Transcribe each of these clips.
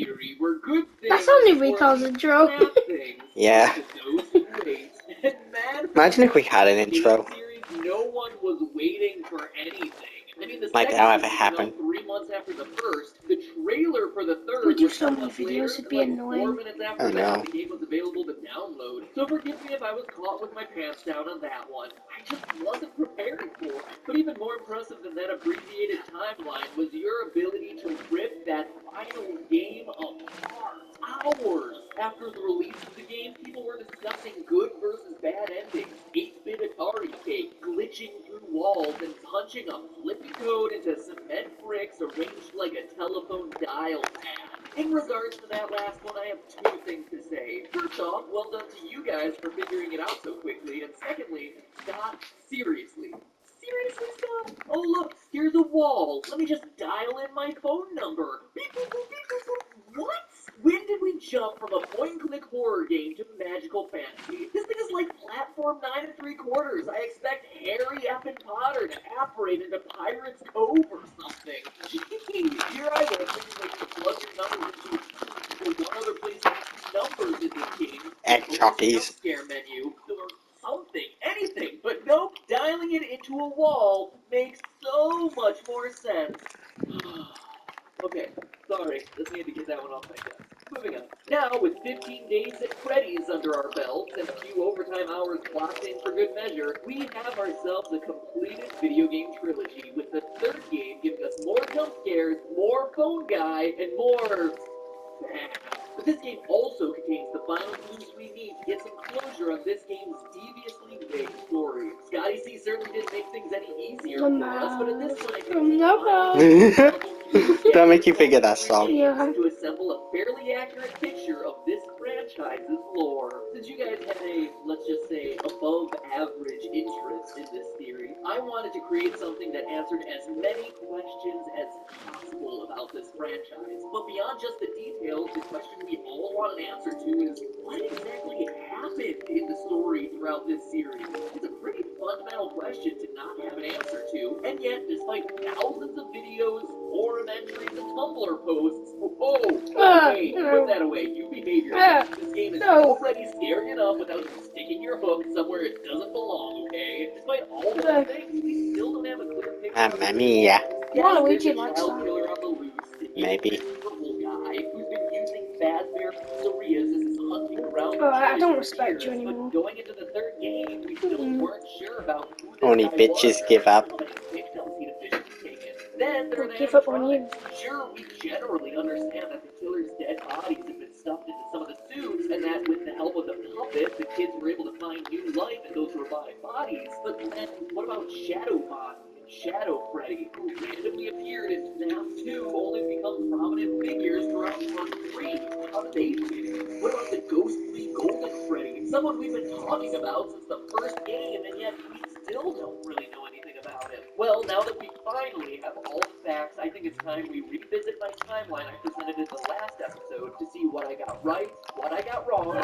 theory where good things That's only Rico's intro. Yeah. Imagine if we had an intro. No one was waiting for anything. I mean, the Like that'll ever happen. 3 months after the first, the trailer for the third We do was so 10 many months videos, later, it'd be like annoying. 4 minutes after Oh, that, no. the game was available to download. So forgive me if I was caught with my pants down on that one. I just wasn't prepared for it. But even more impressive than that abbreviated timeline was your ability to rip that final game apart. Hours after the release of the game, people were discussing good versus bad endings, 8-bit Atari cake, glitching through walls, and punching a flippy code into cement bricks arranged like a telephone dial pad. In regards to that last one, I have 2 things to say. First off, well done to you guys for figuring it out so quickly, and secondly, Scott, seriously. Seriously, Scott? Oh look, here's a wall. Let me just dial in my phone number. Beep, boop, boop, beep, boop, boop. What? When did we jump from a point-and-click horror game to magical fantasy? This thing is like platform 9 3/4. I expect Harry effing Potter to apparate into Pirate's Cove or something. Jeez, here I am thinking like to plug your numbers into one other place to use numbers in this game. Egg jockeys. Scare menu or something, anything, but nope, dialing it into a wall makes so much more sense. Okay, sorry, just need to get that one off my chest. Moving on. Now, with 15 days at Freddy's under our belts and a few overtime hours clocked in for good measure, we have ourselves a completed video game trilogy, with the third game giving us more jump scares, more phone guy, and more... But this game also contains the final clues we need to get some closure on this game's deviously vague story. Scotty C certainly didn't make things any easier for us, but at this point I think Don't make you figure that song. Yeah. to assemble a fairly accurate picture of this franchise's lore. Since you guys had a, let's just say, above average interest in this theory, I wanted to create something that answered as many questions as possible about this franchise. But beyond just the details, the question we all want an answer to is, what exactly happened in the story throughout this series? It's a pretty fundamental question to not have an answer to, and yet, despite thousands of videos, forum entries, and Tumblr posts, hey, put that away, you behave yourself. This game is already scary enough without you sticking your hook somewhere it doesn't belong, okay? Despite all those things, we still don't have a clear picture of Mamma mia. Waluigi likes that. killer on the loose, Maybe. purple guy who's been using Fazbear Pizzerias as his hunting ground. I don't respect you anymore. But going into the third game, we still weren't sure about who this Only guy bitches was, give up. how many victims he'd officially taken. Then there are the Give up on you. animatronics. Sure, we generally understand that the killer's dead bodies have been stuffed into some of the suits, and that with the help of the puppet, the kids were able to find new life in those robotic bodies. But then, what about Shadow Bond? Shadow Freddy, who randomly appeared in FNAF 2, only to become prominent figures throughout Part 3. How did they fit? What about the ghostly Golden Freddy? Someone we've been talking about since the first game, and yet we still don't really know anything about him. Well, now that we finally have all the facts, I think it's time we revisit my timeline I presented in the last episode to see what I got right, what I got wrong.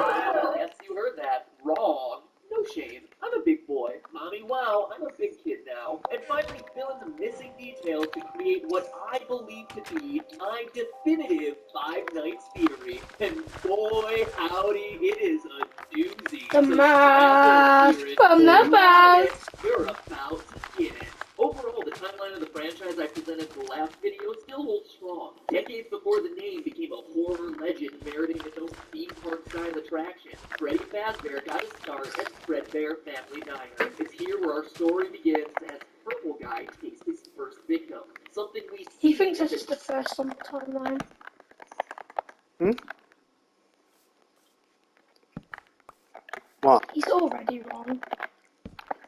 Yes, you heard that. Wrong. No shame. I'm a big boy. Mommy, wow, I'm a big kid now. And finally fill in the missing details to create what I believe to be my definitive Five Nights theory. And boy, howdy, it is a doozy. The mask from the past. You're about to get it. Overall, the timeline of the franchise I presented in the last video still holds strong. Decades before the name became a horror legend meriting its own theme park-style attraction, Freddy Fazbear got his start at Fredbear Family Diner. It's here where our story begins as Purple Guy takes his first victim. Something we see. He thinks this is the first on the timeline. What? He's already wrong.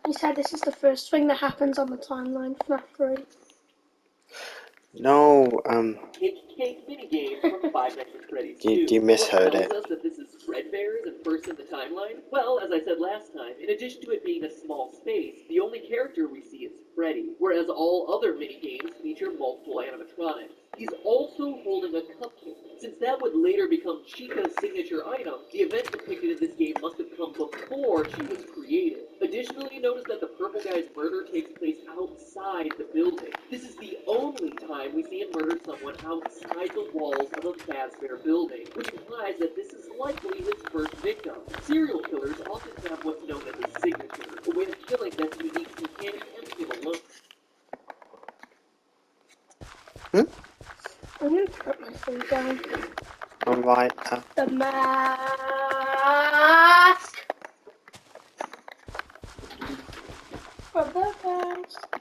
He said this is the first thing that happens on the timeline for FNAF 3. No, Cake minigame from Five Nights at Freddy's 2. you misheard What it. tells us that this is Fredbear's and first in the timeline? Well, as I said last time, in addition to it being a small space, the only character we see is Freddy, whereas all other minigames feature multiple animatronics. He's also holding a cupcake. Since that would later become Chica's signature item, the event depicted in this game must have come before she was created. Additionally, notice that the purple guy's murder takes place outside the building. This is the only time we see him murder someone outside the walls of a has their building, which implies that this is likely his first victim. Serial killers often have what's known as a signature, a way of killing that's unique to him and him alone. I'm going to put my thing down. Alright. The mask. For the best.